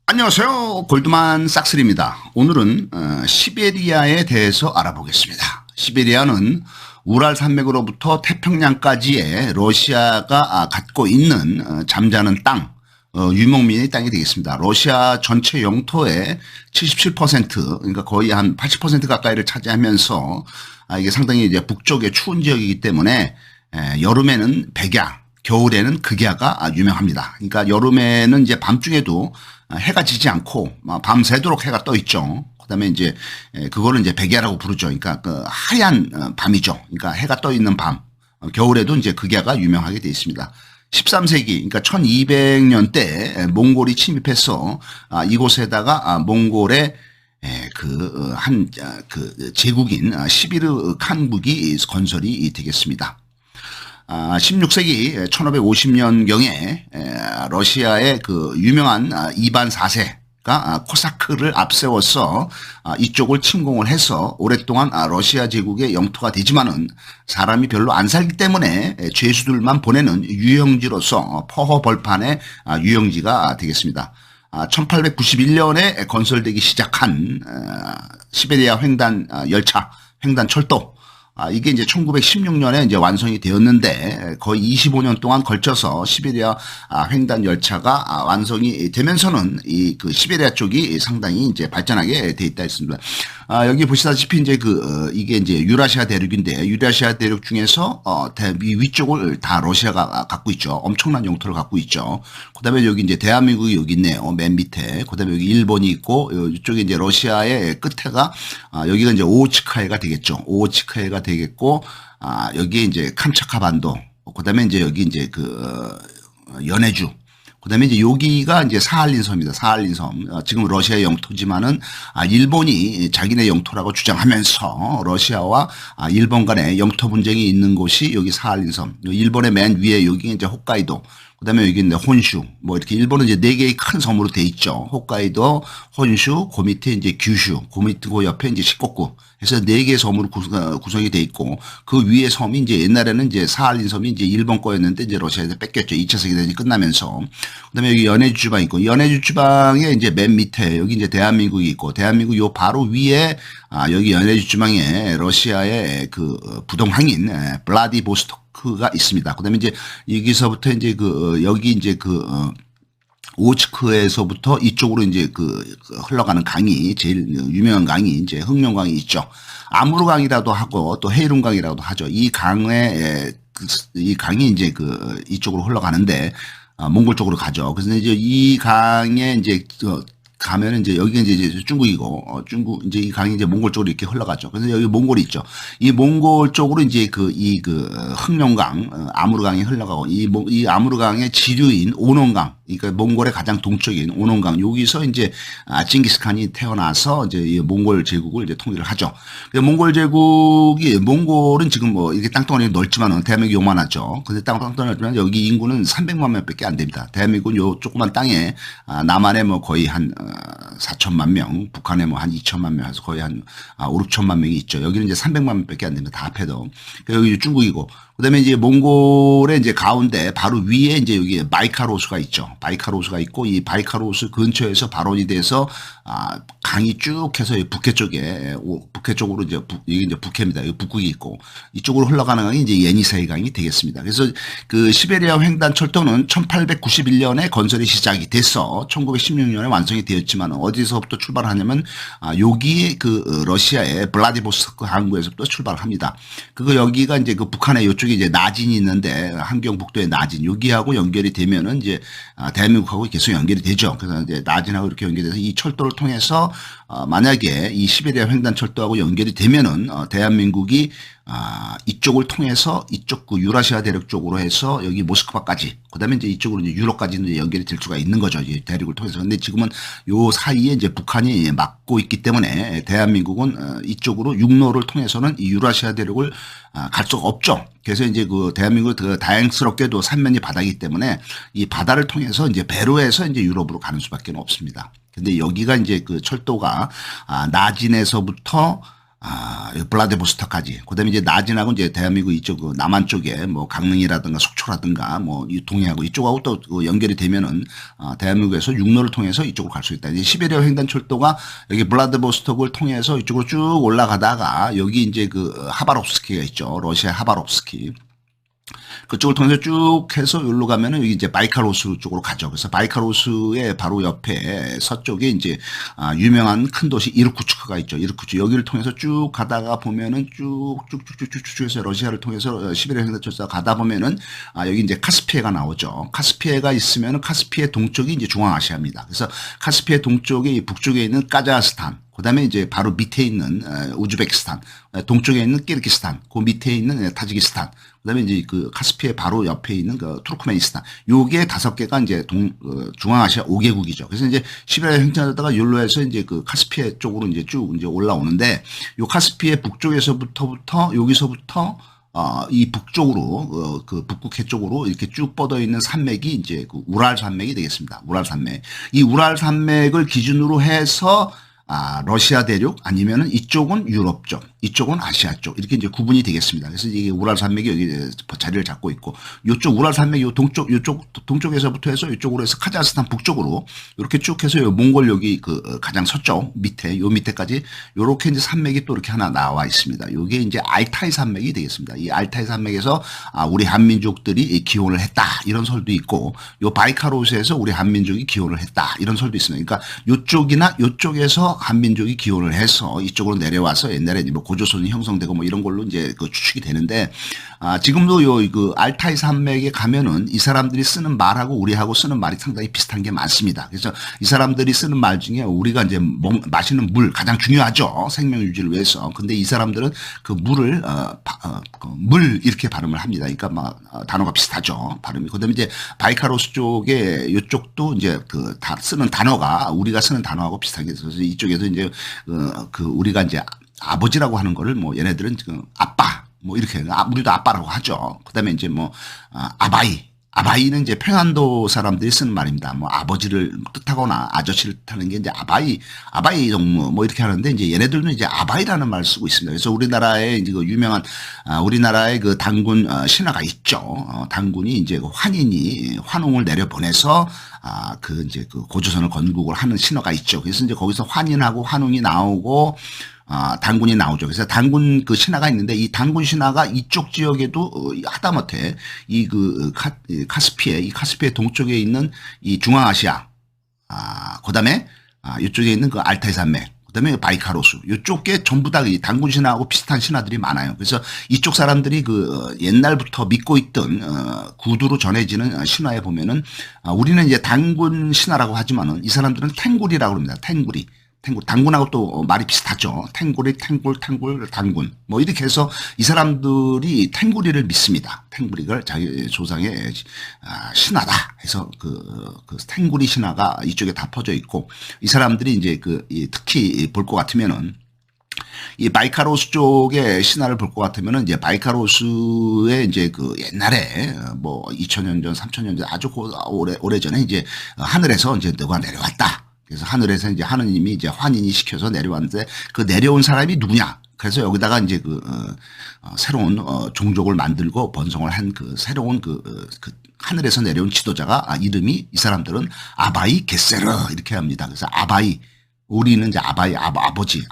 안녕하세요. 골드만 삭스입니다. 오늘은 시베리아에 대해서 알아보겠습니다. 시베리아는 우랄 산맥으로부터 태평양까지의 러시아가 갖고 있는 잠자는 땅, 유목민의 땅이 되겠습니다. 러시아 전체 영토의 77%, 그러니까 거의 한 80% 가까이를 차지하면서 이게 상당히 이제 북쪽의 추운 지역이기 때문에 여름에는 백야, 겨울에는 극야가 유명합니다. 그러니까 여름에는 이제 밤중에도 해가 지지 않고 밤새도록 해가 떠 있죠. 그다음에 이제 그거를 이제 백야라고 부르죠. 그러니까 그 하얀 밤이죠. 그러니까 해가 떠 있는 밤. 겨울에도 이제 극야가 유명하게 되어 있습니다. 13세기, 그러니까 1200년대 몽골이 침입해서 이곳에다가 몽골의 그 제국인 시비르 칸국이 건설이 되겠습니다. 16세기 1550년경에 러시아의 그 유명한 이반 4세가 코사크를 앞세워서 이쪽을 침공을 해서 오랫동안 러시아 제국의 영토가 되지만은 사람이 별로 안 살기 때문에 죄수들만 보내는 유영지로서 퍼허 벌판의 유영지가 되겠습니다. 1891년에 건설되기 시작한 시베리아 횡단 열차, 횡단 철도, 이게 이제 1916년에 이제 완성이 되었는데 거의 25년 동안 걸쳐서 시베리아 횡단 열차가 완성이 되면서는 이 그 시베리아 쪽이 상당히 이제 발전하게 돼 있다 했습니다. 여기 보시다시피 이제 이게 이제 유라시아 대륙인데 유라시아 대륙 중에서 위쪽을 다 러시아가 갖고 있죠. 엄청난 영토를 갖고 있죠. 그다음에 여기 이제 대한민국이 여기 있네요. 맨 밑에. 그다음에 여기 일본이 있고 이쪽에 이제 러시아의 끝에가 여기가 이제 오호츠카해가 되겠죠. 오호츠카해가 되겠고 여기에 이제 캄차카 반도. 그다음에 이제 여기 이제 연해주. 그다음에 이제 여기가 이제 사할린 섬입니다. 사할린 섬. 지금 러시아의 영토지만은 일본이 자기네 영토라고 주장하면서 러시아와 일본 간의 영토 분쟁이 있는 곳이 여기 사할린 섬. 일본의 맨 위에 여기 이제 홋카이도. 그다음에 여기 이제 혼슈. 뭐 이렇게 일본은 이제 네 개의 큰 섬으로 돼 있죠. 홋카이도, 혼슈, 그 밑에 이제 규슈, 그 밑에 그 옆에 이제 시코쿠. 해서 네 개의 섬으로 구성이 돼 있고 그 위에 섬이 이제 옛날에는 이제 사할린 섬이 이제 일본 거였는데 이제 러시아에서 뺏겼죠. 2차 세계대전이 끝나면서. 그다음에 여기 연해주 지방 있고 연해주 지방에 이제 맨 밑에 여기 이제 대한민국이 있고 대한민국 요 바로 위에 여기 연해주 지방에 러시아의 그 부동항인 블라디보스토크가 있습니다. 그다음에 이제 여기서부터 이제 여기 이제 오츠크에서부터 이쪽으로 이제 흘러가는 강이 제일 유명한 강이 이제 흑룡강이 있죠. 아무르강이라도 하고 또 헤이룬강이라고도 하죠. 이 강이 이제 이쪽으로 흘러가는데 몽골 쪽으로 가죠. 그래서 이제 이 강에 이제 가면은 이제 여기가 이제 중국이고 중국 이제 이 강이 이제 몽골 쪽으로 이렇게 흘러가죠. 그래서 여기 몽골이 있죠. 이 몽골 쪽으로 이제 흑룡강 아무르강이 흘러가고 이 아무르강의 지류인 오논강, 그러니까 몽골의 가장 동쪽인 오논강 여기서 이제 징기스칸이 태어나서 이제 이 몽골 제국을 이제 통일을 하죠. 몽골은 지금 뭐 이렇게 땅덩어리 넓지만은 대한민국이 요만하죠. 근데 땅덩어리 넓지만 여기 인구는 300만 명밖에 안 됩니다. 대한민국은 요 조그만 땅에 남한에 뭐 거의 한 4천만 명, 북한에 뭐 한 2천만 명 해서 거의 한 5, 6천만 명이 있죠. 여기는 이제 300만 명밖에 안 됩니다. 다 합해도. 여기 중국이고. 그다음에 이제 몽골의 이제 가운데 바로 위에 이제 여기 바이칼호수가 있죠. 바이칼호수가 있고 이 바이칼호수 근처에서 발원이 돼서 강이 쭉 해서 북해 쪽으로 이제 여기 이제 북해입니다. 여기 북극이 있고 이쪽으로 흘러가는 강이 이제 예니세이 강이 되겠습니다. 그래서 그 시베리아 횡단 철도는 1891년에 건설이 시작이 돼서 1916년에 완성이 되었지만 어디서부터 출발하냐면 여기 러시아의 블라디보스토크 항구에서부터 출발을 합니다. 여기가 이제 북한의 이쪽에 이제 나진이 있는데 함경북도의 나진 여기하고 연결이 되면은 이제 대한민국하고 계속 연결이 되죠. 그래서 이제 나진하고 이렇게 연결돼서 이 철도를 통해서 만약에 이 시베리아 횡단 철도하고 연결이 되면은 대한민국이 이쪽을 통해서 이쪽 유라시아 대륙 쪽으로 해서 여기 모스크바까지 그다음에 이제 이쪽으로 이제 유럽까지 이제 연결이 될 수가 있는 거죠. 이 대륙을 통해서. 근데 지금은 요 사이에 이제 북한이 막고 있기 때문에 대한민국은 이쪽으로 육로를 통해서는 이 유라시아 대륙을 갈 수가 없죠. 그래서 이제 대한민국 다행스럽게도 삼면이 바다이기 때문에 이 바다를 통해서 이제 배로 해서 이제 유럽으로 가는 수밖에 없습니다. 근데 여기가 이제 철도가 나진에서부터 블라디보스토크까지. 그다음에 이제 나진하고 이제 대한민국 이쪽 그 남한 쪽에 뭐 강릉이라든가 속초라든가 뭐 이 동해하고 이쪽하고 또 그 연결이 되면은 대한민국에서 육로를 통해서 이쪽으로 갈 수 있다. 이제 시베리아 횡단철도가 여기 블라디보스토크를 통해서 이쪽으로 쭉 올라가다가 여기 이제 그 하바롭스키가 있죠. 러시아 하바롭스키. 그쪽을 통해서 쭉 해서 여기로 가면은 여기 이제 바이칼호수 쪽으로 가죠. 그래서 바이칼호수의 바로 옆에 서쪽에 이제 유명한 큰 도시 이르쿠츠크가 있죠. 이르쿠츠 여기를 통해서 쭉 가다가 보면은 쭉쭉쭉쭉쭉 해서 러시아를 통해서 시베리아 횡단철도 가다 보면은 여기 이제 카스피해가 나오죠. 카스피해가 있으면은 카스피해 동쪽이 이제 중앙아시아입니다. 그래서 카스피해 동쪽에 북쪽에 있는 카자흐스탄 그다음에 이제 바로 밑에 있는 우즈베키스탄, 동쪽에 있는 키르기스탄, 그 밑에 있는 타지키스탄, 그다음에 이제 그 카스피해 바로 옆에 있는 그 투르크메니스탄. 요게 5개가 이제 중앙아시아 5개국이죠. 그래서 이제 시베리아 횡단하다가 욜로에서 이제 그 카스피해 쪽으로 이제 쭉 이제 올라오는데 요 카스피해 북쪽에서부터 여기서부터 이 북쪽으로, 그 북극해 쪽으로 이렇게 쭉 뻗어 있는 산맥이 이제 그 우랄 산맥이 되겠습니다. 우랄 산맥. 이 우랄 산맥을 기준으로 해서 러시아 대륙 아니면은 이쪽은 유럽 쪽, 이쪽은 아시아 쪽 이렇게 이제 구분이 되겠습니다. 그래서 이게 우랄 산맥이 여기 자리를 잡고 있고 요쪽 우랄 산맥 요 동쪽 요쪽 동쪽에서부터 해서 이쪽으로 해서 카자흐스탄 북쪽으로 이렇게 쭉 해서 요 몽골 여기 그 가장 서쪽 밑에 요 밑에까지 요렇게 이제 산맥이 또 이렇게 하나 나와 있습니다. 요게 이제 알타이 산맥이 되겠습니다. 이 알타이 산맥에서 우리 한민족들이 기원을 했다 이런 설도 있고 요 바이카로스에서 우리 한민족이 기원을 했다 이런 설도 있습니다. 그러니까 요쪽이나 요쪽에서 한민족이 기원을 해서 이쪽으로 내려와서 옛날에 뭐 고조선이 형성되고 뭐 이런 걸로 이제 그 추측이 되는데 지금도 요 그 알타이 산맥에 가면은 이 사람들이 쓰는 말하고 우리하고 쓰는 말이 상당히 비슷한 게 많습니다. 그래서 이 사람들이 쓰는 말 중에 우리가 이제 마시는 물 가장 중요하죠. 생명 유지를 위해서. 근데 이 사람들은 그 물을 물 이렇게 발음을 합니다. 그러니까 막 단어가 비슷하죠. 발음이. 그다음에 이제 바이카로스 쪽에 이쪽도 이제 그 다 쓰는 단어가 우리가 쓰는 단어하고 비슷하게 있어서 이쪽에서 이제 그 우리가 이제 아버지라고 하는 거를 뭐 얘네들은 지금 아빠 뭐 이렇게 우리도 아빠라고 하죠. 그다음에 이제 뭐 아바이는 이제 평안도 사람들이 쓰는 말입니다. 뭐 아버지를 뜻하거나 아저씨를 뜻하는 게 이제 아바이 동무 뭐 이렇게 하는데 이제 얘네들은 이제 아바이라는 말을 쓰고 있습니다. 그래서 우리나라에 이제 그 유명한 우리나라의 그 단군 신화가 있죠. 단군이 이제 그 환웅을 내려보내서 그 이제 그 고조선을 건국을 하는 신화가 있죠. 그래서 이제 거기서 환인하고 환웅이 나오고 단군이 나오죠. 그래서 단군 그 신화가 있는데 이 단군 신화가 이쪽 지역에도 하다못해 이 그 카스피해 동쪽에 있는 이 중앙아시아, 그다음에 이쪽에 있는 그 알타이 산맥, 그다음에 바이카로스 이쪽에 전부 다 이 단군 신화하고 비슷한 신화들이 많아요. 그래서 이쪽 사람들이 그 옛날부터 믿고 있던 구두로 전해지는 신화에 보면은 우리는 이제 단군 신화라고 하지만은 이 사람들은 탱구리라고 합니다. 탱구리. 단군하고 또 말이 비슷하죠. 탱구리, 단군. 뭐 이렇게 해서 이 사람들이 탱구리를 믿습니다. 탱구리를 자기 조상의 신화다 해서 그 탱구리 신화가 이쪽에 다 퍼져 있고 이 사람들이 이제 특히 볼 것 같으면은 이 바이카로스 쪽의 신화를 볼 것 같으면은 이제 바이카로스의 이제 그 옛날에 뭐 2000년 전, 3000년 전 아주 오래 전에 이제 하늘에서 이제 누가 내려왔다. 그래서 하늘에서 이제 하느님이 이제 환인이 시켜서 내려왔는데 그 내려온 사람이 누구냐? 그래서 여기다가 이제 새로운 종족을 만들고 번성을 한 그 새로운 그 하늘에서 내려온 지도자가 이름이 이 사람들은 아바이 게세르 이렇게 합니다. 그래서 아바이 우리는 이제 아바이 아버지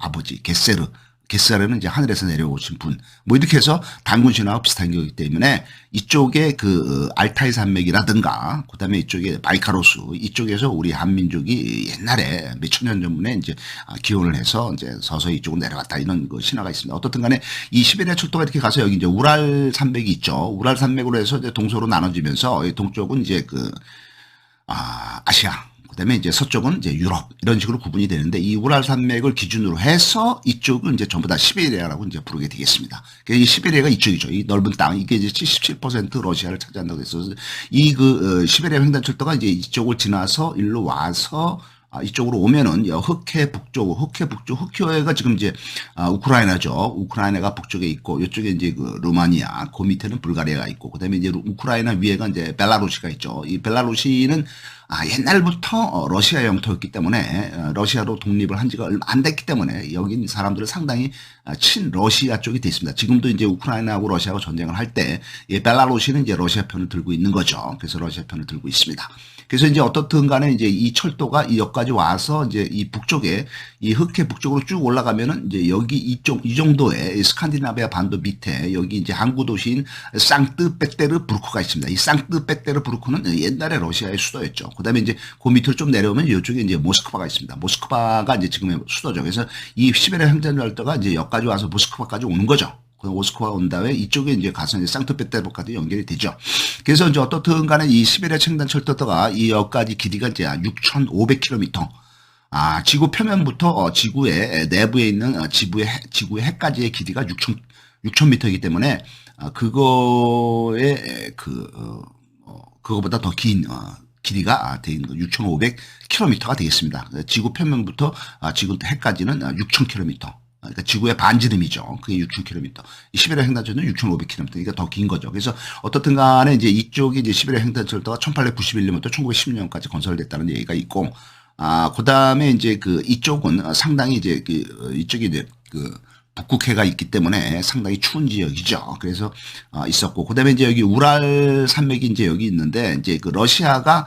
게세르는 이제 하늘에서 내려오신 분. 뭐 이렇게 해서 단군 신화와 비슷한 거기 때문에 이쪽에 그 알타이 산맥이라든가 그다음에 이쪽에 바이카로스 이쪽에서 우리 한민족이 옛날에 몇천 년 전에 이제 기원을 해서 이제 서서히 이쪽으로 내려왔다 이런 그 신화가 있습니다. 어떻든 간에 이 시베리아 철도가 이렇게 가서 여기 이제 우랄 산맥이 있죠. 우랄 산맥으로 해서 이제 동서로 나눠지면서 동쪽은 이제 아시아 그다음에 이제 서쪽은 이제 유럽 이런 식으로 구분이 되는데 이 우랄 산맥을 기준으로 해서 이쪽은 이제 전부 다 시베리아라고 이제 부르게 되겠습니다. 그러니까 이 시베리아가 이쪽이죠. 이 넓은 땅 이게 이제 77% 러시아를 차지한다고 해서 이 시베리아 횡단철도가 이제 이쪽을 지나서 일로 와서 이쪽으로 오면은 흑해 북쪽, 흑해가 지금 이제 우크라이나죠. 우크라이나가 북쪽에 있고 이쪽에 이제 그 루마니아, 그 밑에는 불가리아가 있고 그다음에 이제 우크라이나 위에가 이제 벨라루시가 있죠. 이 벨라루시는 옛날부터 러시아 영토였기 때문에 러시아로 독립을 한 지가 얼마 안 됐기 때문에 여기 있는 사람들은 상당히 친러시아 쪽이 돼 있습니다. 지금도 이제 우크라이나하고 러시아하고 전쟁을 할 때 벨라루시는 이제 러시아 편을 들고 있는 거죠. 그래서 러시아 편을 들고 있습니다. 그래서 이제 어떻든 간에 이제 이 철도가 이 역까지 와서 이제 이 북쪽에 이 흑해 북쪽으로 쭉 올라가면은 이제 여기 이 정도의 스칸디나비아 반도 밑에 여기 이제 항구 도시인 상트페테르부르크가 있습니다. 이 상트페테르부르크는 옛날에 러시아의 수도였죠. 그다음에 이제 그 밑으로 좀 내려오면 이쪽에 이제 모스크바가 있습니다. 모스크바가 이제 지금의 수도죠. 그래서 이 시베리아 횡단열도가 이제 여기까지 와서 모스크바까지 오는 거죠. 모스크바 온 다음에 이쪽에 이제 가서 이제 상트페테르부르크까지 연결이 되죠. 그래서 이제 어떻든 간에 이 시베리아 횡단 철도가 이 역까지 길이가 이제 6,500km. 지구 표면부터 지구의 내부에 있는 지구의 해까지의 길이가 6,000m이기 때문에 그거보다 더 긴 길이가 되는 6,500km가 되겠습니다. 지구 표면부터 지구 해까지는 6,000km. 그러니까 지구의 반지름이죠. 그게 6,000km. 이 시베리아 횡단철도는 6,500km. 그러니까 더 긴 거죠. 그래서 어떻든 간에 이제 이쪽이 이제 시베리아 횡단철도가 1891년부터 1910년까지 건설됐다는 얘기가 있고, 그 다음에 이제 이쪽은 상당히 이제 이쪽이 이제 북극해가 있기 때문에 상당히 추운 지역이죠. 그래서 있었고, 그다음에 이제 여기 우랄 산맥이 이제 여기 있는데 이제 러시아가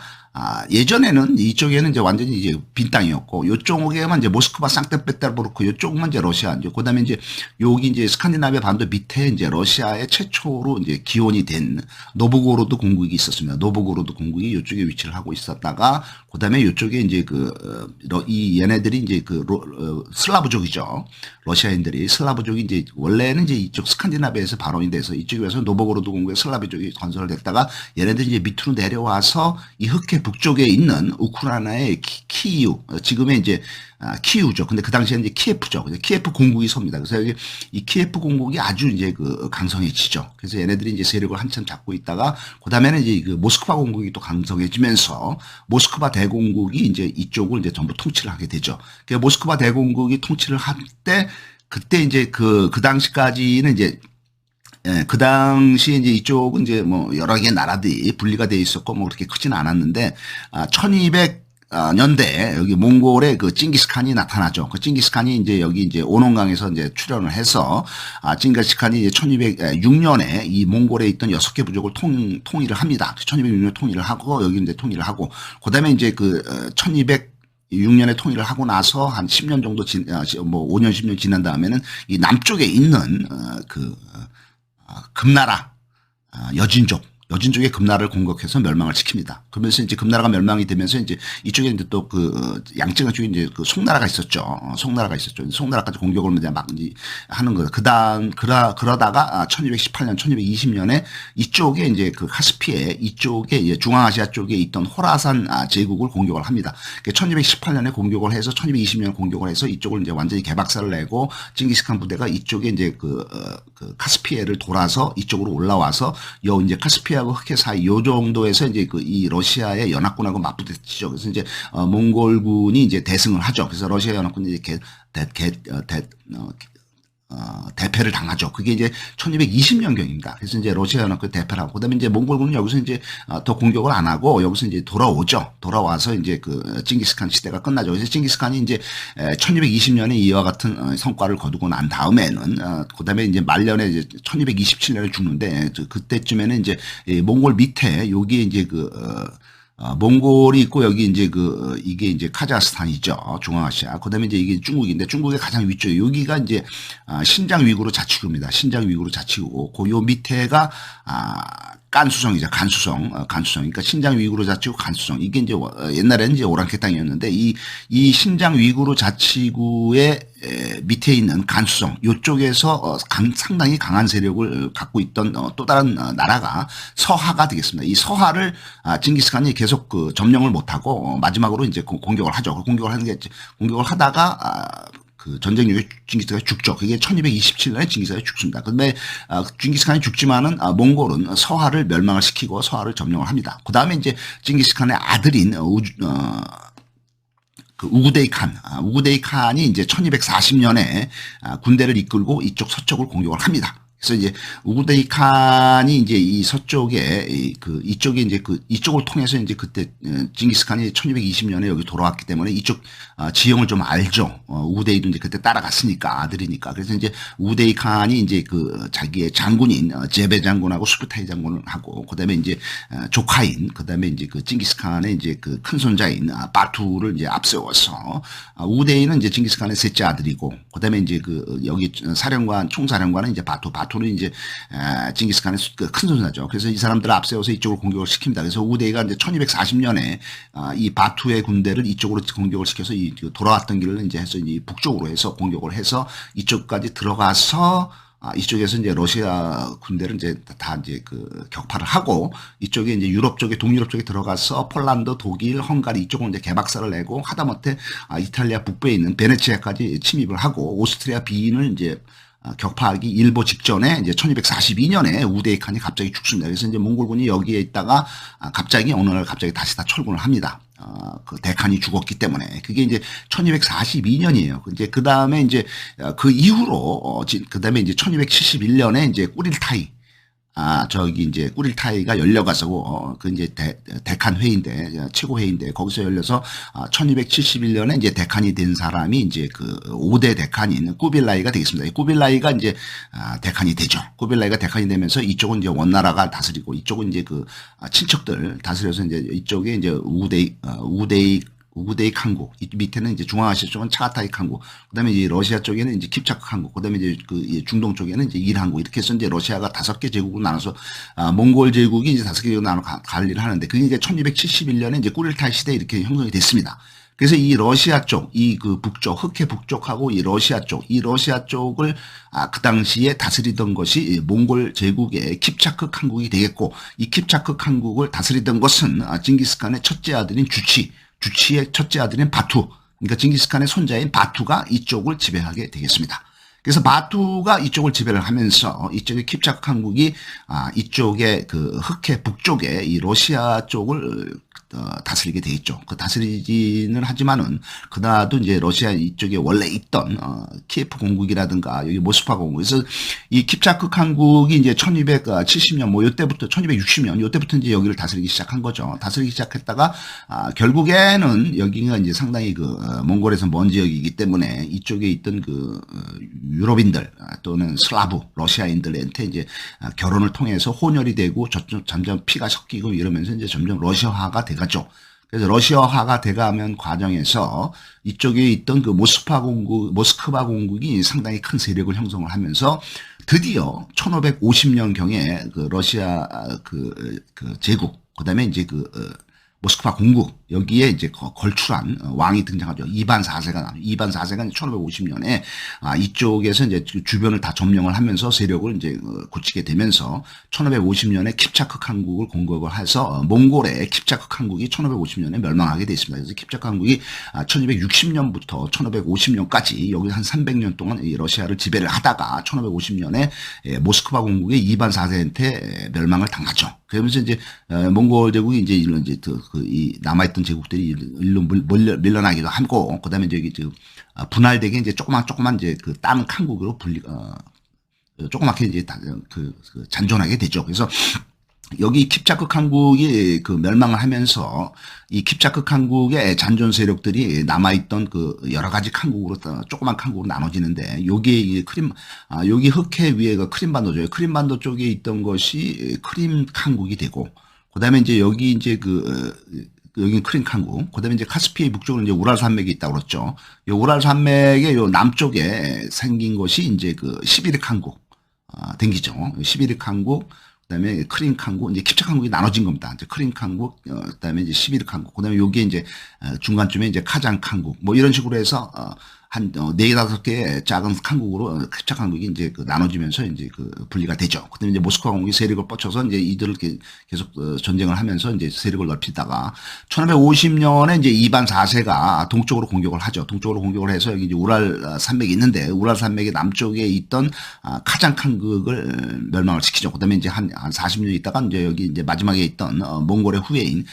예전에는 이쪽에는 이제 완전히 이제 빈 땅이었고, 요쪽에만 이제 모스크바, 상트페테르부르크 요쪽만 이제 러시아죠. 그다음에 이제 여기 이제 스칸디나비아 반도 밑에 이제 러시아의 최초로 이제 기원이 된 노브고로드 공국이 있었습니다. 노브고로드 공국이 요쪽에 위치를 하고 있었다가, 그다음에 요쪽에 이제 얘네들이 이제 슬라브족이죠. 러시아인들이 슬라브족이 이제 원래는 이제 이쪽 스칸디나비아에서 발원이 돼서 이쪽에 와서 노브고로드 공국의 슬라브족이 건설됐다가 얘네들이 이제 밑으로 내려와서 이 흑해 북쪽에 있는 우크라이나의 키이우, 지금의 이제 키이우죠. 근데 그 당시에는 이제 키예프죠. 키예프 공국이 섭니다. 그래서 여기 이 키예프 공국이 아주 이제 강성해지죠. 그래서 얘네들이 이제 세력을 한참 잡고 있다가, 그 다음에는 이제 모스크바 공국이 또 강성해지면서 모스크바 대공국이 이제 이쪽을 이제 전부 통치를 하게 되죠. 그러니까 모스크바 대공국이 통치를 할 때, 그때 이제 그 당시까지는 이제 그 당시에 이제 이쪽은 이제 뭐 여러 개의 나라들이 분리가 돼 있었고 뭐 그렇게 크지는 않았는데, 1200년대 여기 몽골의 징기스칸이 나타나죠. 징기스칸이 이제 여기 이제 오농강에서 이제 출현을 해서, 징기스칸이 이제 1206년에 이 몽골에 있던 6개 부족을 통일을 합니다. 1206년에 통일을 하고 여기 이제 통일을 하고, 그다음에 이제 1206년에 통일을 하고 나서 한 10년 정도 5년 10년 지난 다음에는 이 남쪽에 있는 금나라, 여진족의 금나라를 공격해서 멸망을 시킵니다. 그러면서 이제 금나라가 멸망이 되면서 이제 이쪽에 이제 또 양쯔강 쪽에 이제 송나라가 있었죠. 송나라까지 공격을 이제 막 하는 거예요. 그러다가 1218년, 1220년에 이쪽에 이제 카스피해 이쪽에 이제 중앙아시아 쪽에 있던 호라산 제국을 공격을 합니다. 1218년에 공격을 해서 1220년에 공격을 해서 이쪽을 이제 완전히 개박살을 내고, 징기스칸 부대가 이쪽에 이제 카스피해를 돌아서 이쪽으로 올라와서 이제 카스피하고 흑해 사이 요 정도에서 이제 이 러시아의 연합군하고 맞부딪히죠. 그래서 이제 몽골군이 이제 대승을 하죠. 그래서 러시아 연합군이 이제 대패를 당하죠. 그게 이제 1220년경입니다. 그래서 이제 러시아 연합군 대패를 하고, 그다음에 이제 몽골군은 여기서 이제 더 공격을 안 하고 여기서 이제 돌아오죠. 돌아와서 이제 징기스칸 시대가 끝나죠. 그래서 징기스칸이 이제 1220년에 이와 같은 성과를 거두고 난 다음에는, 그다음에 이제 말년에 이제 1227년에 죽는데, 그때쯤에는 이제 몽골 밑에 여기에 이제 몽골이 있고 여기 이제 이게 이제 카자흐스탄이죠. 중앙아시아. 그다음에 이제 이게 중국인데, 중국의 가장 위쪽에 여기가 이제 신장 위구르 자치구입니다. 신장 위구르 자치구고, 요 밑에가 깐수성이죠. 간수성. 그러니까 신장 위구르 자치구 간수성. 이게 이제 옛날에는 이제 오랑캐 땅이었는데, 이 신장 위구르 자치구의 밑에 있는 간수성, 요쪽에서 상당히 강한 세력을 갖고 있던 또 다른 나라가 서하가 되겠습니다. 이 서하를 징기스칸이 계속 점령을 못하고 마지막으로 이제 공격을 하죠. 공격을 하다가 전쟁 이후에 징기스칸이 죽죠. 그게 1227년에 징기스칸이 죽습니다. 그런데 징기스칸이 죽지만은 몽골은 서하를 멸망을 시키고 서하를 점령을 합니다. 그 다음에 이제 징기스칸의 아들인 그 우구데이 칸, 우구데이 칸이 이제 1240년에 군대를 이끌고 이쪽 서쪽을 공격을 합니다. 그래서 이제 우구데이 칸이 이제 이 서쪽에 이쪽에 이제 이쪽을 통해서 이제 그때 징기스칸이 1220년에 여기 돌아왔기 때문에 이쪽 지형을 좀 알죠. 우구데이도 이제 그때 따라갔으니까 아들이니까. 그래서 이제 우구데이 칸이 이제 자기의 장군인 제베 장군하고 수부타이 장군하고 그다음에 이제 조카인 그다음에 이제 징기스칸의 이제 큰 손자인 바투를 이제 앞세워서 우구데이는 이제 징기스칸의 셋째 아들이고 그다음에 이제 여기 총사령관은 이제 바투는 이제 징기스칸의 큰 손자죠. 그래서 이 사람들을 앞세워서 이쪽으로 공격을 시킵니다. 그래서 우구데이가 이제 1240년에 이 바투의 군대를 이쪽으로 공격을 시켜서 돌아왔던 길을 이제 해서 이 북쪽으로 해서 공격을 해서 이쪽까지 들어가서 이쪽에서 이제 러시아 군대를 이제 다 이제 격파를 하고 이쪽에 이제 유럽 쪽에 동유럽 쪽에 들어가서 폴란드, 독일, 헝가리 이쪽으로 이제 개박살을 내고 하다못해 이탈리아 북부에 있는 베네치아까지 침입을 하고 오스트리아 비인을 이제 격파하기 일보 직전에 이제 1242년에 우구데이 칸이 갑자기 죽습니다. 그래서 이제 몽골군이 여기에 있다가 갑자기 어느 날 갑자기 다시 다 철군을 합니다. 대칸이 죽었기 때문에 그게 이제 1242년이에요. 이제 그 다음에 이제 그 이후로 그 다음에 이제 1271년에 이제 꾸릴타이 저기 이제 꾸릴타이가 열려가지고 이제 대칸 회의인데 최고 회의인데 거기서 열려서 1271년에 이제 대칸이 된 사람이 이제 5대 대칸인 꾸빌라이가 되겠습니다. 꾸빌라이가 이제 대칸이 되죠. 꾸빌라이가 대칸이 되면서 이쪽은 이제 원나라가 다스리고 이쪽은 이제 친척들 다스려서 이제 이쪽에 이제 우구데이 칸국, 이 밑에는 이제 중앙아시아 쪽은 차가타이 칸국, 그다음에 이제 러시아 쪽에는 이제 킵차크 칸국, 그다음에 이제 중동 쪽에는 이제 일한국 이렇게 해서 이제 러시아가 5개 제국으로 나눠서 몽골 제국이 이제 5개 제국으로 나눠 관리를 하는데 그게 이제 1271년에 이제 꾸릴타이 시대 이렇게 형성이 됐습니다. 그래서 이 러시아 쪽, 북쪽, 흑해 북쪽하고 이 러시아 쪽을 그 당시에 다스리던 것이 몽골 제국의 킵차크 칸국이 되겠고 이 킵차크 칸국을 다스리던 것은 징기스칸의 첫째 아들인 주치의 첫째 아들인 바투, 그러니까 징기스칸의 손자인 바투가 이쪽을 지배하게 되겠습니다. 그래서 바투가 이쪽을 지배를 하면서 이쪽의 킵차크 칸국이 이쪽에 흑해 북쪽에 이 러시아 쪽을 다스리게 돼 있죠. 다스리지는 하지만은 그나도 이제 러시아 이쪽에 원래 있던 키예프 공국이라든가 여기 모스크바 공국. 그래서 이 킵차크 칸국이 이제 1270년 뭐 요때부터 1260년 요때부터 이제 여기를 다스리기 시작한 거죠. 다스리기 시작했다가 결국에는 여기가 이제 상당히 몽골에서 먼 지역이기 때문에 이쪽에 있던 유럽인들 또는 슬라브 러시아인들한테 이제 결혼을 통해서 혼혈이 되고 점점 피가 섞이고 이러면서 이제 점점 러시아화가 돼가죠. 그래서 러시아화가 돼가면 과정에서 이쪽에 있던 모스크바 공국이 상당히 큰 세력을 형성을 하면서 드디어 1550년경에 러시아 제국, 그다음에 이제 모스크바 공국 여기에 이제 걸출한 왕이 등장하죠. 이반 4세가 나와요. 이반 4세가 1550년에 이쪽에서 이제 주변을 다 점령을 하면서 세력을 이제 굳히게 되면서 1550년에 킵차크 칸국을 공격을 해서 몽골의 킵차크 칸국이 1550년에 멸망하게 되어 있습니다. 그래서 킵차크 칸국이 1260년부터 1550년까지 여기 한 300년 동안 이 러시아를 지배를 하다가 1550년에 모스크바 공국의 이반 4세한테 멸망을 당하죠. 그러면서 이제 몽골 제국이 이제 이 남아있던 제국들이 일로 밀려나기도 하고, 그다음에 이제 분할되게 이제 조그만 이제 땅 칸국으로 조그맣게 이제 잔존하게 되죠. 그래서 여기 킵차크 칸국이 멸망을 하면서 이 킵차크 칸국의 잔존 세력들이 남아있던 여러 가지 칸국으로 조그만 칸국으로 나눠지는데 여기 여기 흑해 위에가 크림반도죠. 크림반도 쪽에 있던 것이 크림 칸국이 되고, 그다음에 이제 여기 이제 여기 크림 칸국, 그다음에 이제 카스피의 북쪽으로 이제 우랄 산맥이 있다고 그랬죠. 이 우랄 산맥의 요 남쪽에 생긴 것이 이제 시비르 칸국, 댕기죠. 시비르 칸국, 그다음에 크림 칸국, 이제 킵차크 칸국이 나눠진 겁니다. 이제 크림 칸국, 그다음에 이제 시비르 칸국, 그다음에 여기에 이제 중간쯤에 이제 카잔 칸국, 뭐 이런 식으로 해서 한, 4-5개 작은 강국으로, 캡착 강국이 이제 그 나눠지면서 이제 그 분리가 되죠. 그다음에 이제 모스크바 공국이 세력을 뻗쳐서 이제 이들을 계속 전쟁을 하면서 이제 세력을 넓히다가 1550년에 이제 이반 4세가 동쪽으로 공격을 하죠. 동쪽으로 공격을 해서 여기 이제 우랄 산맥이 있는데 우랄 산맥의 남쪽에 있던 카잔 강국을 멸망을 시키죠. 그다음에 이제 한 40년 있다가 이제 여기 이제 마지막에 있던 몽골의 후예인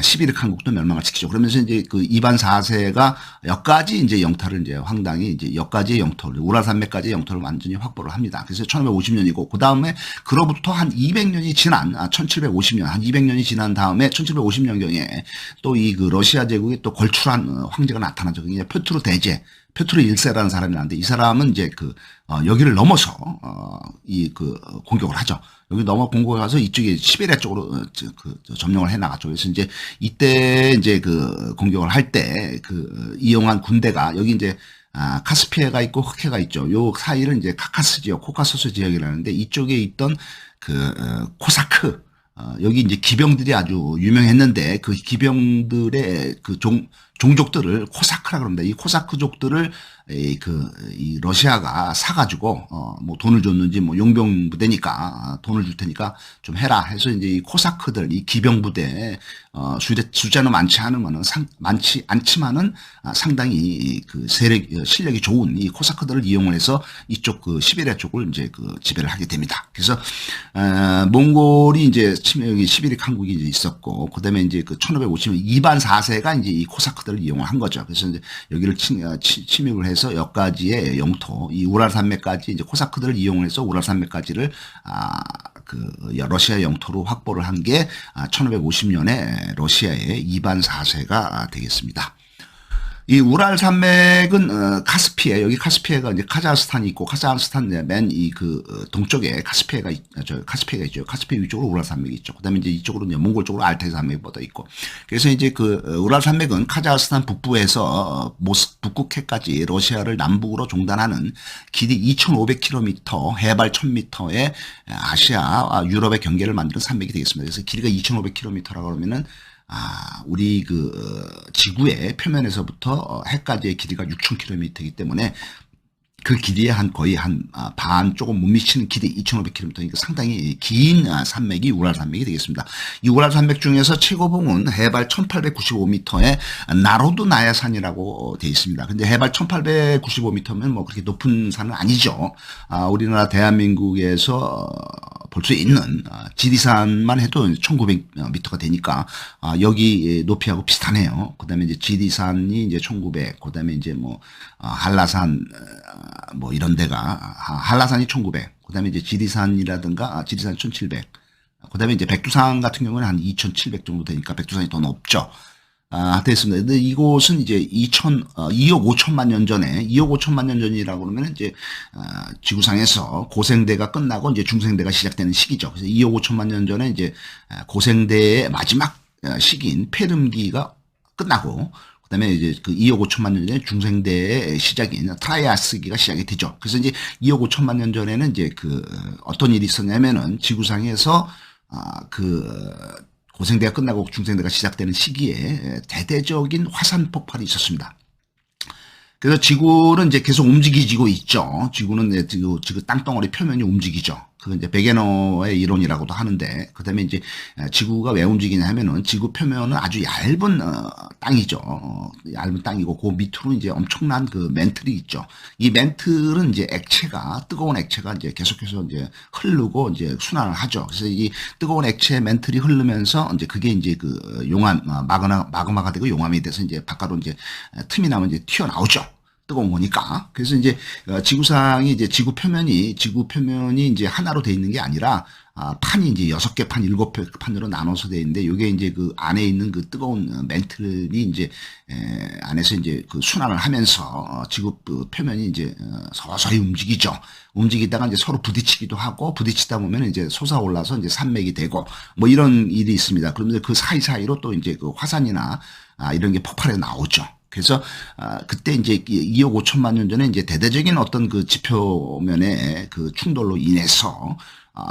시비르 강국도 멸망을 시키죠. 그러면서 이제 그 이반 4세가 여기까지 이제 영토를 이제 황당히 이제 여기까지의 영토를 우랄 산맥까지의 영토를 완전히 확보를 합니다. 그래서 1550년이고 그 다음에 그로부터 한 200년이 지난 1750년 한 200년이 지난 다음에 1750년경에 또 이 그 러시아 제국에 또 걸출한 황제가 나타나죠. 그게 표트르 대제 표트르 1세라는 사람이 나는데 이 사람은 이제 그 여기를 넘어서 이 그 공격을 하죠. 여기 넘어 공격을 가서 이쪽에 시베리아 쪽으로 점령을 해 나갔죠. 그래서 이제 이때 이제 그 공격을 할 때 그 이용한 군대가 여기 이제 카스피해가 있고 흑해가 있죠. 요 사이를 이제 카카스 지역, 코카소스 지역이라는데 이쪽에 있던 그 코사크 여기 이제 기병들이 아주 유명했는데 그 기병들의 그 종족들을 코사크라 그럽니다. 이 코사크족들을 이 러시아가 사가지고 뭐 돈을 줬는지 뭐 용병 부대니까 돈을 줄 테니까 좀 해라 해서 이제 이 코사크들 이 기병 부대 숫자는 많지 않지만은 상당히 그 실력이 좋은 이 코사크들을 이용을 해서 이쪽 그 시베리아 쪽을 이제 그 지배를 하게 됩니다. 그래서 몽골이 이제 여기 시베리아 강국이 이제 있었고 그다음에 이제 그 1550년 이반 4세가 이제 이 코사크들을 이용을 한 거죠. 그래서 이제 여기를 침입을 해서 여기까지의 영토, 이 우랄 산맥까지 이제 코사크들을 이용을 해서 우랄 산맥까지를 그 러시아 영토로 확보를 한 게 1550년에 러시아의 이반 4세가 되겠습니다. 이 우랄 산맥은 카스피해 여기 카스피해가 이제 카자흐스탄이 있고 카자흐스탄 맨 이 그 동쪽에 카스피해가 있죠. 카스피해 위쪽으로 우랄 산맥이 있죠. 그다음에 이제 이쪽으로 이제 몽골 쪽으로 알타이 산맥이 뻗어 있고. 그래서 이제 그 우랄 산맥은 카자흐스탄 북부에서 북극해까지 러시아를 남북으로 종단하는 길이 2,500km, 해발 1,000m의 아시아 유럽의 경계를 만드는 산맥이 되겠습니다. 그래서 길이가 2,500km라고 그러면은 우리 그 지구의 표면에서부터 해까지의 길이가 6,000km이기 때문에 그 길이에 거의 한 반 조금 못 미치는 길이 2,500km니까 상당히 긴 산맥이 우랄 산맥이 되겠습니다. 이 우랄 산맥 중에서 최고봉은 해발 1,895m의 나로드나야 산이라고 되어 있습니다. 근데 해발 1,895m면 뭐 그렇게 높은 산은 아니죠. 우리나라 대한민국에서 볼 수 있는 지리산만 해도 1,900m가 되니까 여기 높이하고 비슷하네요. 그다음에 이제 지리산이 이제 1,900, 그다음에 이제 뭐 한라산 뭐 이런 데가 한라산이 1,900, 그다음에 이제 지리산이라든가 지리산 1,700, 그다음에 이제 백두산 같은 경우는 한 2,700 정도 되니까 백두산이 더 높죠. 됐습니다. 근데 이곳은 이제 2억 5천만 년 전에, 2억 5천만 년 전이라고 그러면 이제, 지구상에서 고생대가 끝나고 이제 중생대가 시작되는 시기죠. 그래서 2억 5천만 년 전에 이제, 고생대의 마지막 시기인 페름기가 끝나고, 그 다음에 이제 그 2억 5천만 년 전에 중생대의 시작인 트라이아스기가 시작이 되죠. 그래서 이제 2억 5천만 년 전에는 이제 그, 어떤 일이 있었냐면은 지구상에서, 고생대가 끝나고 중생대가 시작되는 시기에 대대적인 화산 폭발이 있었습니다. 그래서 지구는 이제 계속 움직이고 있죠. 지구는 이제 지구 땅덩어리 표면이 움직이죠. 그건 이제 베게너의 이론이라고도 하는데, 그 다음에 이제 지구가 왜 움직이냐 하면은 지구 표면은 아주 얇은 땅이죠. 얇은 땅이고, 그 밑으로 이제 엄청난 그 맨틀이 있죠. 이 맨틀은 이제 뜨거운 액체가 이제 계속해서 이제 흐르고 이제 순환을 하죠. 그래서 이 뜨거운 액체 맨틀이 흐르면서 이제 그게 이제 그 마그마가 되고 용암이 돼서 이제 바깥으로 이제 틈이 나면 이제 튀어나오죠. 뜨거운 거니까. 그래서 이제 지구상이 이제 지구 표면이 이제 하나로 돼 있는 게 아니라 판이 이제 6개 판, 7개 판으로 나눠서 돼 있는데 요게 이제 그 안에 있는 그 뜨거운 맨틀이 이제 안에서 이제 그 순환을 하면서 지구 표면이 이제 서서히 움직이죠. 움직이다가 이제 서로 부딪히기도 하고 부딪히다 보면 이제 솟아올라서 이제 산맥이 되고 뭐 이런 일이 있습니다. 그러면서 그 사이사이로 또 이제 그 화산이나 이런 게 폭발해 나오죠. 그래서 그때 이제 2억 5천만 년 전에 이제 대대적인 어떤 그 지표면의 그 충돌로 인해서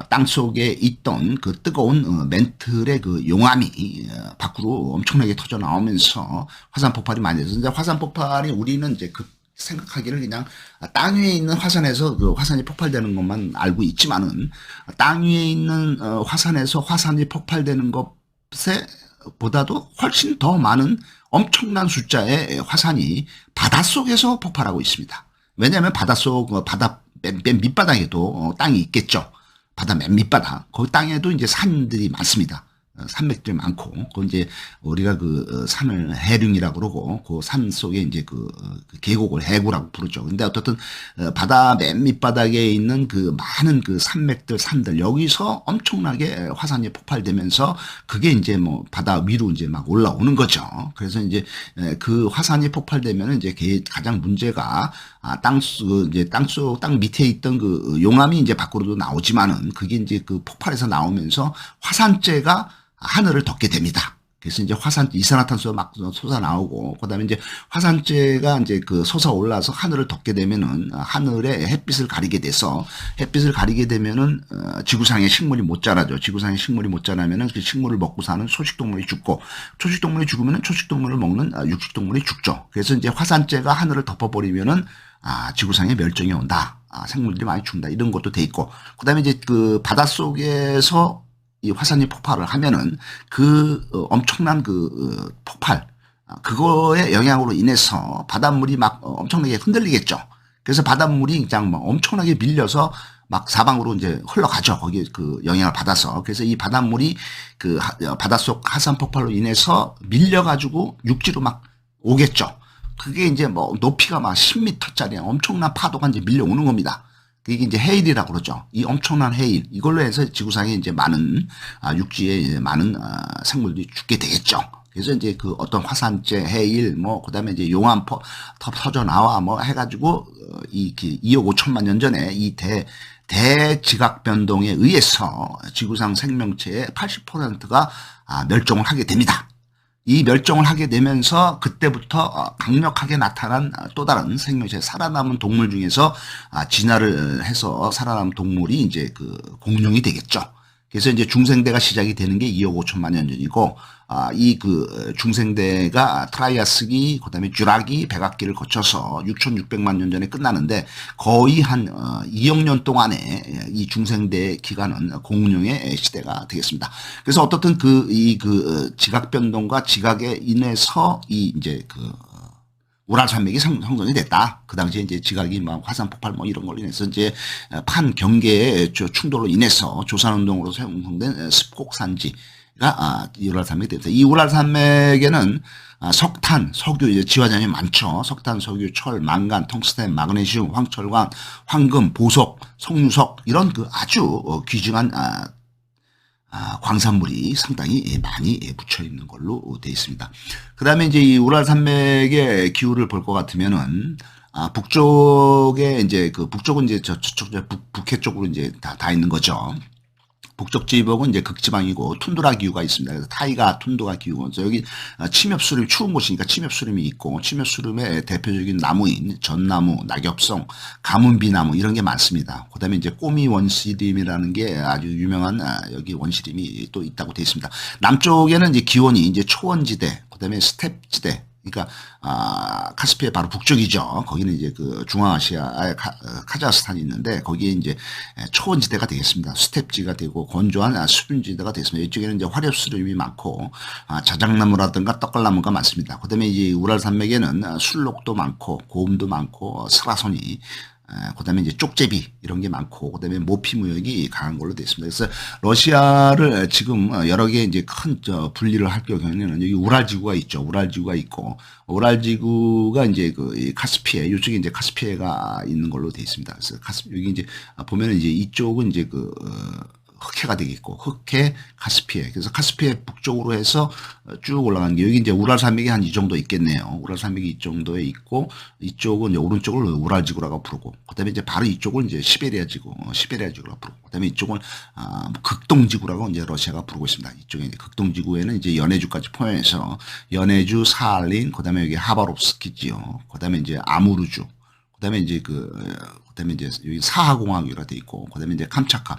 땅 속에 있던 그 뜨거운 맨틀의 그 용암이 밖으로 엄청나게 터져 나오면서 화산 폭발이 많이 됐어요. 이제 화산 폭발이 우리는 이제 그 생각하기를 그냥 땅 위에 있는 화산에서 그 화산이 폭발되는 것만 알고 있지만은 땅 위에 있는 화산에서 화산이 폭발되는 것에 보다도 훨씬 더 많은 엄청난 숫자의 화산이 바닷속에서 폭발하고 있습니다. 왜냐하면 바닷속 바다 맨 밑바닥에도 땅이 있겠죠. 바다 맨 밑바닥 거기 땅에도 이제 산들이 많습니다. 산맥들이 많고, 그 이제 우리가 그 산을 해륜이라고 그러고, 그 산 속에 이제 그 계곡을 해구라고 부르죠. 근데 어떻든 바다 맨 밑바닥에 있는 그 많은 그 산맥들, 산들 여기서 엄청나게 화산이 폭발되면서 그게 이제 뭐 바다 위로 이제 막 올라오는 거죠. 그래서 이제 그 화산이 폭발되면은 이제 가장 문제가 땅 밑에 있던 그 용암이 이제 밖으로도 나오지만은 그게 이제 그 폭발해서 나오면서 화산재가 하늘을 덮게 됩니다. 그래서 이제 이산화탄소가 막 솟아 나오고, 그 다음에 이제 화산재가 이제 그 솟아 올라서 하늘을 덮게 되면은 하늘에 햇빛을 가리게 돼서 햇빛을 가리게 되면은 지구상에 식물이 못 자라죠. 지구상에 식물이 못 자라면은 그 식물을 먹고 사는 초식동물이 죽고, 초식동물이 죽으면은 초식동물을 먹는 육식동물이 죽죠. 그래서 이제 화산재가 하늘을 덮어버리면은 지구상에 멸종이 온다. 생물들이 많이 죽는다. 이런 것도 돼 있고, 그 다음에 이제 그 바닷속에서 이 화산이 폭발을 하면은 그 엄청난 그 폭발 그거의 영향으로 인해서 바닷물이 막 엄청나게 흔들리겠죠. 그래서 바닷물이 그냥 막 엄청나게 밀려서 막 사방으로 이제 흘러가죠. 거기에 그 영향을 받아서. 그래서 이 바닷물이 그 바닷속 화산 폭발로 인해서 밀려가지고 육지로 막 오겠죠. 그게 이제 뭐 높이가 막 10m짜리 엄청난 파도가 이제 밀려오는 겁니다. 이게 이제 해일이라고 그러죠. 이 엄청난 해일. 이걸로 해서 지구상에 이제 많은, 육지에 이제 많은, 생물들이 죽게 되겠죠. 그래서 이제 그 어떤 화산재, 해일, 뭐, 그 다음에 이제 용암 터져 나와 뭐 해가지고, 2억 5천만 년 전에 이 대지각 변동에 의해서 지구상 생명체의 80%가 멸종을 하게 됩니다. 이 멸종을 하게 되면서 그때부터 강력하게 나타난 또 다른 생명체 살아남은 동물 중에서 진화를 해서 살아남은 동물이 이제 그 공룡이 되겠죠. 그래서 이제 중생대가 시작이 되는 게 2억 5천만 년 전이고, 이 그 중생대가 트라이아스기, 그 다음에 쥬라기, 백악기를 거쳐서 6,600만 년 전에 끝나는데 거의 한 2억 년 동안의 이 중생대 기간은 공룡의 시대가 되겠습니다. 그래서 어떻든 지각 변동과 지각에 인해서 이제 우랄산맥이 형성이 됐다. 그 당시에 이제 지각이 막 화산 폭발 뭐 이런 걸로 인해서 이제 판경계의 충돌로 인해서 조산운동으로 형성된 습곡산지가 우랄산맥이 됐다. 이 우랄산맥에는 석탄, 석유, 이제 지화자원이 많죠. 석탄, 석유, 철, 망간, 텅스텐, 마그네슘, 황철광, 황금, 보석, 석유석 이런 그 아주 귀중한 광산물이 상당히 많이 묻혀 있는 걸로 되어 있습니다. 그 다음에 이제 이 우랄산맥의 기후를 볼 것 같으면은, 북쪽에 이제 북쪽은 이제 저쪽 북해 쪽으로 이제 다 있는 거죠. 북쪽 지역은 이제 극지방이고 툰드라 기후가 있습니다. 그래서 타이가 툰드라 기후. 그래서 여기 침엽수림 추운 곳이니까 침엽수림이 있고 침엽수림의 대표적인 나무인 전나무, 낙엽송, 가문비나무 이런 게 많습니다. 그다음에 이제 꼬미 원시림이라는 게 아주 유명한 여기 원시림이 또 있다고 되어 있습니다. 남쪽에는 이제 기온이 이제 초원지대, 그다음에 스텝지대. 그러니까 카스피의 바로 북쪽이죠. 거기는 이제 그 중앙아시아의 카자흐스탄이 있는데 거기에 이제 초원지대가 되겠습니다. 스텝지가 되고 건조한 수분지대가 되겠습니다. 이쪽에는 이제 화렵수림이 많고 자작나무라든가 떡갈나무가 많습니다. 그다음에 이제 우랄산맥에는 술록도 많고 고음도 많고 설화선이 그다음에 이제 쪽제비 이런 게 많고 그다음에 모피 무역이 강한 걸로 되어 있습니다. 그래서 러시아를 지금 여러 개 이제 큰 분리를 할 경우에는 여기 우랄지구가 있죠. 우랄지구가 있고 우랄지구가 이제 그 카스피해 이쪽에 이제 카스피해가 있는 걸로 되어 있습니다. 그래서 여기 이제 보면은 이제 이쪽은 이제 흑해가 되겠고 흑해 카스피해 그래서 카스피해 북쪽으로 해서 쭉 올라가는 게 여기 이제 우랄산맥이 한 이 정도 있겠네요. 우랄산맥이 이 정도에 있고 이쪽은 이제 오른쪽을 우랄지구라고 부르고 그다음에 이제 바로 이쪽을 이제 시베리아지구라고 부르고 그다음에 이쪽은 극동지구라고 이제 러시아가 부르고 있습니다. 이쪽에 이제 극동지구에는 이제 연해주까지 포함해서 연해주, 사할린 그다음에 여기 하바롭스키지요. 그다음에 이제 아무르주 그다음에 이제 그다음에 이제 여기 사하공항이라 돼 있고, 그다음에 이제 캄차카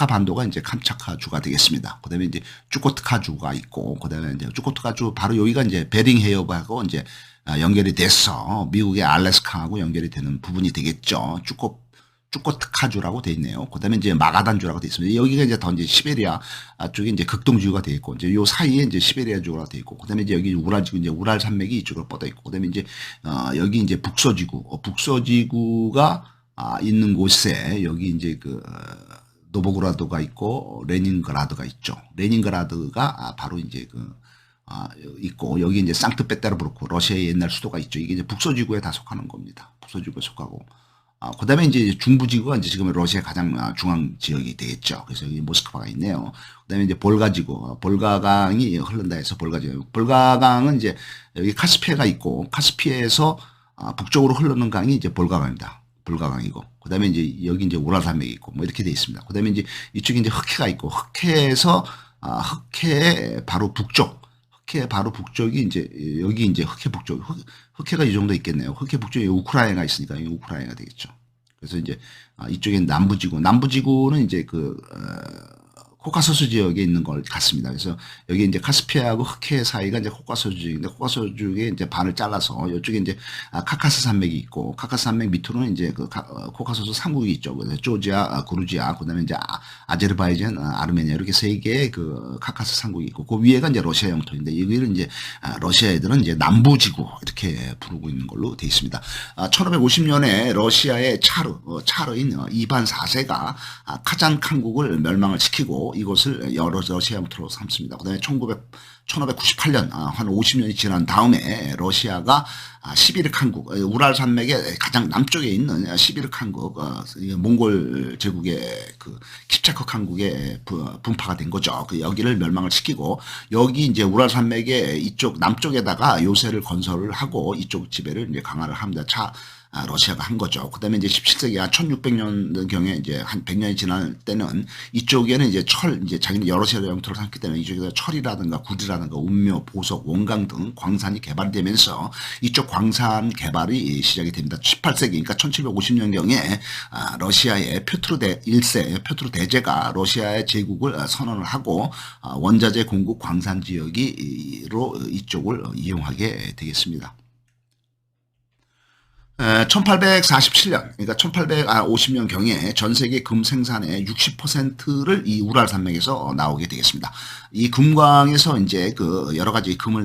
반도가 이제 캄차카주가 되겠습니다. 그다음에 이제 쭈코트카주가 있고, 그다음에 이제 쭈코트카주 바로 여기가 이제 베링 해협하고 이제 연결이 돼서 미국의 알래스카하고 연결이 되는 부분이 되겠죠. 쭈코트카주라고 돼 있네요. 그다음에 이제 마가단주라고 돼 있습니다. 여기가 이제 더 이제 시베리아 쪽에 이제 극동지구가 돼 있고, 이제 요 사이에 이제 시베리아주가 돼 있고, 그다음에 이제 여기 우랄지구, 이제 우랄 산맥이 이쪽으로 뻗어 있고, 그다음에 이제 여기 이제 북서지구가 있는 곳에 여기 이제 그 노보그라드가 있고 레닌그라드가 있죠. 레닌그라드가 바로 이제 있고, 여기 이제 상트페테르부르크 러시아의 옛날 수도가 있죠. 이게 이제 북서지구에 다 속하는 겁니다. 북서지구에 속하고. 그 다음에 이제 중부지구가 이제 지금 러시아 가장 중앙 지역이 되겠죠. 그래서 여기 모스크바가 있네요. 그 다음에 이제 볼가지구, 볼가강이 흐른다 해서 볼가지구. 볼가강은 이제 여기 카스피해가 있고, 카스피해에서 북쪽으로 흐르는 강이 이제 볼가강입니다. 볼가강이고. 그 다음에 이제 여기 이제 우랄산맥이 있고, 뭐 이렇게 돼 있습니다. 그 다음에 이제 이쪽에 이제 흑해가 있고, 흑해에서, 흑해 바로 북쪽, 흑해 바로 북쪽이 이제 여기 이제 흑해 북쪽, 흑해가 이 정도 있겠네요. 흑해 북쪽에 우크라이나가 있으니까 이 우크라이나가 되겠죠. 그래서 이제 이쪽엔 남부지구는 이제 코카소스 지역에 있는 걸 같습니다. 그래서 여기 이제 카스피아하고 흑해 사이가 이제 코카소스 지역인데, 코카소스 지역에 이제 반을 잘라서 이쪽에 이제 카카스 산맥이 있고, 카카스 산맥 밑으로는 이제 코카소스 3국이 있죠. 그래서 조지아, 그루지아, 그다음에 이제 아제르바이잔, 아르메니아, 이렇게 세 개의 카카스 산국이 있고, 그 위에가 이제 러시아 영토인데, 여기를 이제 러시아 애들은 이제 남부지구 이렇게 부르고 있는 걸로 되어 있습니다. 1550년에 러시아의 차르인 이반 4세가 카잔 칸국을 멸망을 시키고 이곳을 여러 러시아 영토로 삼습니다. 그다음에 1598년, 한 50년이 지난 다음에 러시아가 시비르 칸국, 우랄 산맥의 가장 남쪽에 있는 시비르 칸국, 몽골 제국의 킵차크 칸국에 분파가 된 거죠. 여기를 멸망을 시키고, 여기 이제 우랄 산맥의 이쪽 남쪽에다가 요새를 건설을 하고 이쪽 지배를 이제 강화를 합니다. 러시아가 한 거죠. 그 다음에 이제 17세기 한 1600년 경에 이제 한 100년이 지날 때는 이쪽에는 이제 이제 자기는 여러 시아 영토를 삼기 때문에 이쪽에서 철이라든가 구리라든가 운묘, 보석, 원강 등 광산이 개발되면서 이쪽 광산 개발이 시작이 됩니다. 18세기, 그러니까 1750년 경에 러시아의 표트르 1세, 표트르 대제가 러시아의 제국을 선언을 하고 원자재 공급 광산 지역으로 이쪽을 이용하게 되겠습니다. 1847년, 그러니까 1850년 경에 전 세계 금 생산의 60%를 이 우랄 산맥에서 나오게 되겠습니다. 이 금광에서 이제 여러 가지 금을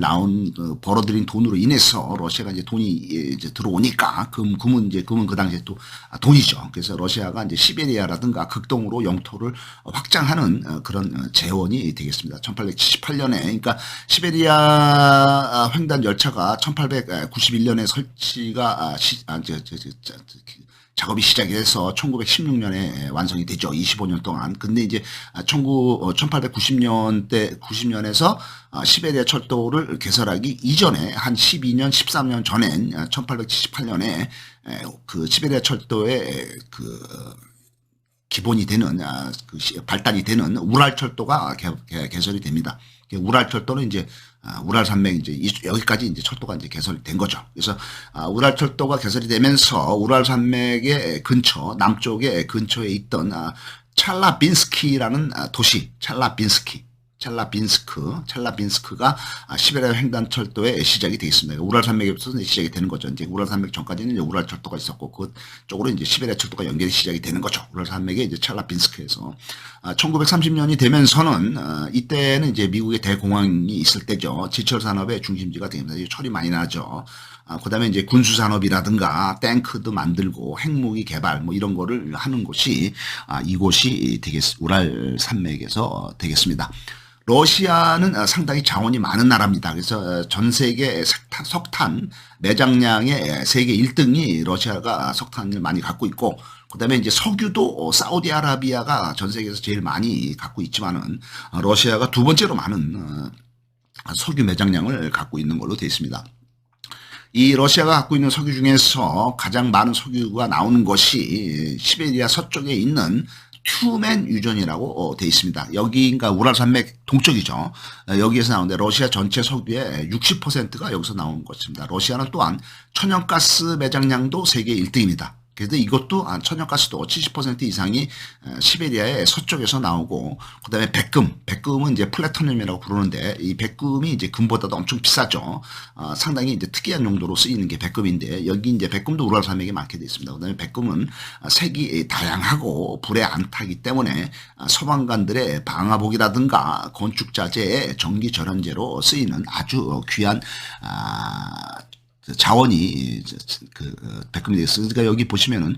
벌어들인 돈으로 인해서 러시아가 이제 돈이 이제 들어오니까 금은 그 당시에 또 돈이죠. 그래서 러시아가 이제 시베리아라든가 극동으로 영토를 확장하는 그런 재원이 되겠습니다. 1878년에, 그러니까 시베리아 횡단 열차가 1891년에 설치가 작업이 시작이 돼서 1916년에 완성이 되죠. 25년 동안. 근데 이제 1890년에서 시베리아 철도를 개설하기 이전에 한 12년, 13년 전엔 1878년에 시베리아 철도의 기본이 되는, 발달이 되는 우랄철도가 개설이 됩니다. 우랄철도는 이제 우랄 산맥 이제 여기까지 이제 철도가 이제 개설이 된 거죠. 그래서 우랄철도가 개설이 되면서 우랄 산맥의 남쪽에 근처에 있던 찰라빈스키라는 도시, 찰라빈스크가 시베리아 횡단철도의 시작이 되겠습니다. 우랄산맥에부터 시작이 되는 거죠. 이제 우랄산맥 전까지는 이제 우랄철도가 있었고, 그쪽으로 이제 시베리아 철도가 연결이 시작이 되는 거죠. 우랄산맥의 이제 찰라빈스크에서. 1930년이 되면서는, 이때는 이제 미국의 대공황이 있을 때죠. 지철 산업의 중심지가 됩니다. 철이 많이 나죠. 그 다음에 이제 군수산업이라든가 탱크도 만들고 핵무기 개발 뭐 이런 거를 하는 곳이, 이곳이 우랄 산맥에서 되겠습니다. 러시아는 상당히 자원이 많은 나라입니다. 그래서 전 세계 석탄 매장량의 세계 1등이 러시아가 석탄을 많이 갖고 있고, 그 다음에 이제 석유도 사우디아라비아가 전 세계에서 제일 많이 갖고 있지만은 러시아가 두 번째로 많은 석유 매장량을 갖고 있는 걸로 되어 있습니다. 이 러시아가 갖고 있는 석유 중에서 가장 많은 석유가 나오는 것이 시베리아 서쪽에 있는 튜멘 유전이라고 되어 있습니다. 여기가 우랄산맥 동쪽이죠. 여기에서 나오는데 러시아 전체 석유의 60%가 여기서 나오는 것입니다. 러시아는 또한 천연가스 매장량도 세계 1등입니다. 그래서 이것도 천연가스도 70% 이상이 시베리아의 서쪽에서 나오고, 그다음에 백금은 이제 플래토늄이라고 부르는데, 이 백금이 이제 금보다도 엄청 비싸죠. 상당히 이제 특이한 용도로 쓰이는 게 백금인데, 여기 이제 백금도 우랄 산맥에 많게 되어 있습니다. 그다음에 백금은 색이 다양하고 불에 안 타기 때문에 소방관들의 방화복이라든가 건축자재의 전기 절연제로 쓰이는 아주 귀한 자원이 백금이 되겠습니다. 그러니까 여기 보시면은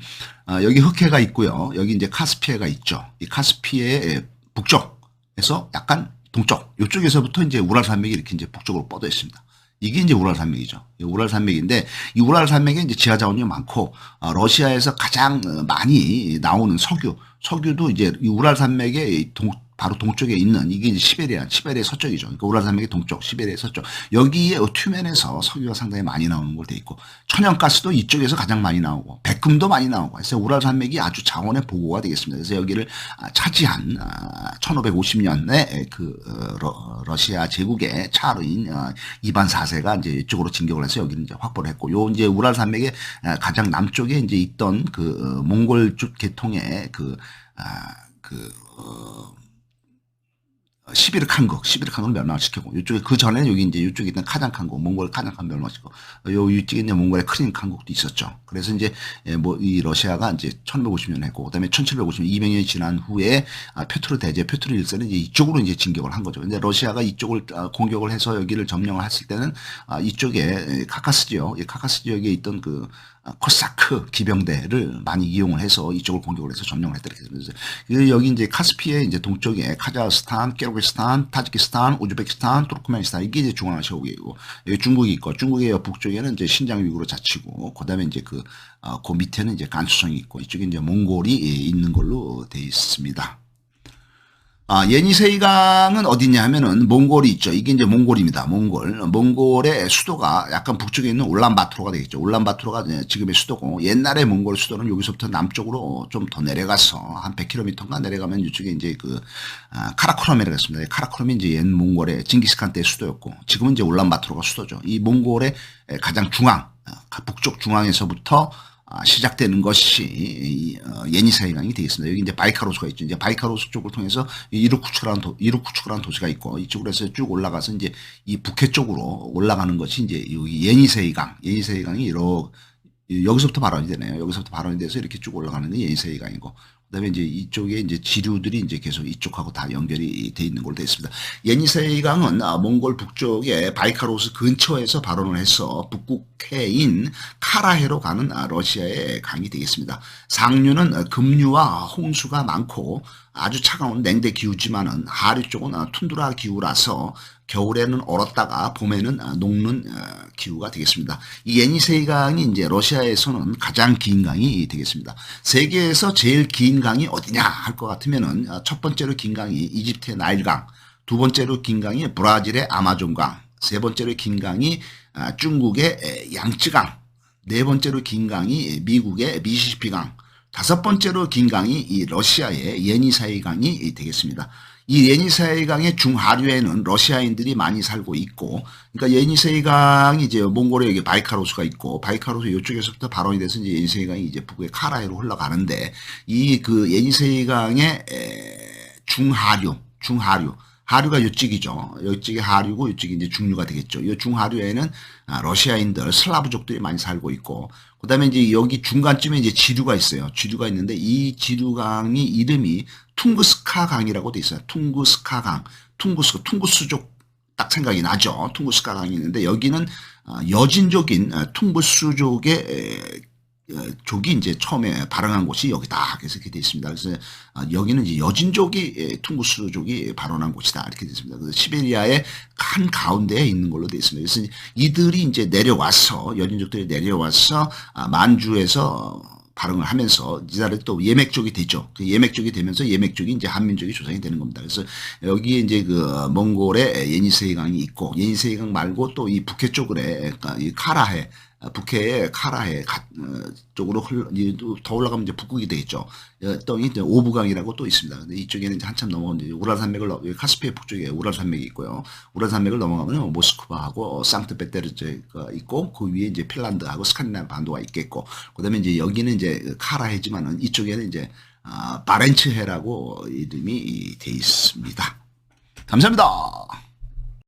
여기 흑해가 있고요. 여기 이제 카스피해가 있죠. 이 카스피해 북쪽에서 약간 동쪽, 이쪽에서부터 이제 우랄 산맥이 이렇게 이제 북쪽으로 뻗어 있습니다. 이게 이제 우랄 산맥이죠. 우랄 산맥인데, 이 우랄 산맥에 이제 지하 자원이 많고, 러시아에서 가장 많이 나오는 석유도 이제 이 우랄 산맥의 바로 동쪽에 있는, 이게 이제 시베리아 서쪽이죠. 그러니까 우랄 산맥의 동쪽, 시베리아 서쪽. 여기에 튜멘에서 석유가 상당히 많이 나오는 걸로 돼 있고, 천연가스도 이쪽에서 가장 많이 나오고, 백금도 많이 나오고, 그래서 우랄 산맥이 아주 자원의 보고가 되겠습니다. 그래서 여기를 차지한 1550년에 러시아 제국의 차르인 이반 4세가 이제 이쪽으로 진격을 해서 여기를 이제 확보를 했고, 요 이제 우랄 산맥의 가장 남쪽에 이제 있던 몽골 계통의 시비르 칸국을 멸망시켰고, 이쪽에 그 전에 여기 이제 이쪽에 있는 카잔 칸국, 몽골 카잔 칸국 멸망시켰고, 요 이쪽에 있는 몽골의 크림 칸국도 있었죠. 그래서 이제 이 러시아가 이제 1550년 했고, 그다음에 1750년 200년이 지난 후에 표트르 1세는 이제 이쪽으로 이제 진격을 한 거죠. 근데 러시아가 이쪽을 공격을 해서 여기를 점령을 했을 때는 이쪽에 카카스 지역에 있던 코사크 기병대를 많이 이용을 해서 이쪽을 공격을 해서 점령을 했다. 그래서 여기 이제 카스피의 이제 동쪽에 카자흐스탄, 키르기스탄, 타지키스탄, 우즈베키스탄, 투르크메니스탄, 이게 이제 중앙아시아국이고, 여기 중국이 있고, 중국의 북쪽에는 이제 신장 위구르 자치고, 그다음에 이제 그 밑에는 이제 간수성이 있고, 이쪽에 이제 몽골이 있는 걸로 돼 있습니다. 예니세이강은 어디냐 하면은 몽골이 있죠. 이게 이제 몽골입니다. 몽골의 수도가 약간 북쪽에 있는 울란바토르가 되겠죠. 울란바토르가 지금의 수도고, 옛날에 몽골 수도는 여기서부터 남쪽으로 좀 더 내려가서 한 100km인가 내려가면 이쪽에 이제 카라코럼이라고 했습니다. 카라코럼이 이제 옛 몽골의 징기스칸 때 수도였고, 지금은 이제 울란바토르가 수도죠. 이 몽골의 가장 북쪽 중앙에서부터 시작되는 것이 예니사이강이 되겠습니다. 여기 이제 바이카로스가 있죠. 이제 바이카로스 쪽을 통해서 이루쿠츠크라는 도시가 있고, 이쪽으로 해서 쭉 올라가서 이제 이 북해 쪽으로 올라가는 것이 이제 여기 예니세이강이 여기서부터 발원이 되네요. 여기서부터 발원이 돼서 이렇게 쭉 올라가는 게 예니세이강이고, 그다음에 이제 이쪽에 이제 지류들이 이제 계속 이쪽하고 다 연결이 돼 있는 걸로 되어 있습니다. 예니세이강은 몽골 북쪽의 바이카로스 근처에서 발원을 해서 북극해인 카라해로 가는 러시아의 강이 되겠습니다. 상류는 급류와 홍수가 많고 아주 차가운 냉대 기후지만은 하류 쪽은 툰드라 기후라서 겨울에는 얼었다가 봄에는 녹는 기후가 되겠습니다. 이 예니세이강이 이제 러시아에서는 가장 긴 강이 되겠습니다. 세계에서 제일 긴 강이 어디냐 할 것 같으면은 첫 번째로 긴 강이 이집트의 나일강, 두 번째로 긴 강이 브라질의 아마존강, 세 번째로 긴 강이 중국의 양쯔강, 네 번째로 긴 강이 미국의 미시시피강, 다섯 번째로 긴 강이 이 러시아의 예니세이강이 되겠습니다. 이 예니세이강의 중하류에는 러시아인들이 많이 살고 있고, 그러니까 예니세이강이 이제 몽골에 여기 바이카로스가 있고, 바이카로스 이쪽에서부터 발원이 돼서 이제 예니세이강이 이제 북의 카라해로 흘러가는데, 이 예니세이강의 하류가 이쪽이죠. 이쪽이 하류고 이쪽이 이제 중류가 되겠죠. 이 중하류에는 러시아인들, 슬라브족들이 많이 살고 있고, 그다음에 이제 여기 중간쯤에 이제 지류가 있어요. 지류가 있는데 이 지류강이 이름이 퉁구스카 강이라고 돼 있어요. 퉁구스카 강, 퉁구스족 딱 생각이 나죠. 퉁구스카 강이 있는데, 여기는 여진족인 퉁구스족의 족이 이제 처음에 발원한 곳이 여기다. 그래서 이렇게 되어 있습니다. 그래서 여기는 이제 여진족이 퉁구스족이 발원한 곳이다. 이렇게 되어 있습니다. 그래서 시베리아의 한 가운데에 있는 걸로 되어 있습니다. 그래서 이들이 이제 여진족들이 내려와서 만주에서 발흥을 하면서 이달에 또 예맥족이 되죠. 그 예맥족이 되면서 예맥족이 이제 한민족이 조성이 되는 겁니다. 그래서 여기에 이제 몽골의 예니세이강이 있고, 예니세이강 말고 또 이 북해 쪽에 그러니까 이 카라해 북해의 카라해 쪽으로 이제 더 올라가면 이제 북극이 되겠죠. 또 이제 오부강이라고 또 있습니다. 근데 이쪽에는 이제 한참 넘어가면 이제 우랄산맥을 카스피해 북쪽에 우랄산맥이 있고요. 우랄산맥을 넘어가면 모스크바하고 상트페테르제가 있고 그 위에 이제 핀란드하고 스칸디나비아 반도가 있겠고 그다음에 이제 여기는 이제 카라해지만은 이쪽에는 이제 바렌츠해라고 이름이 돼 있습니다. 감사합니다.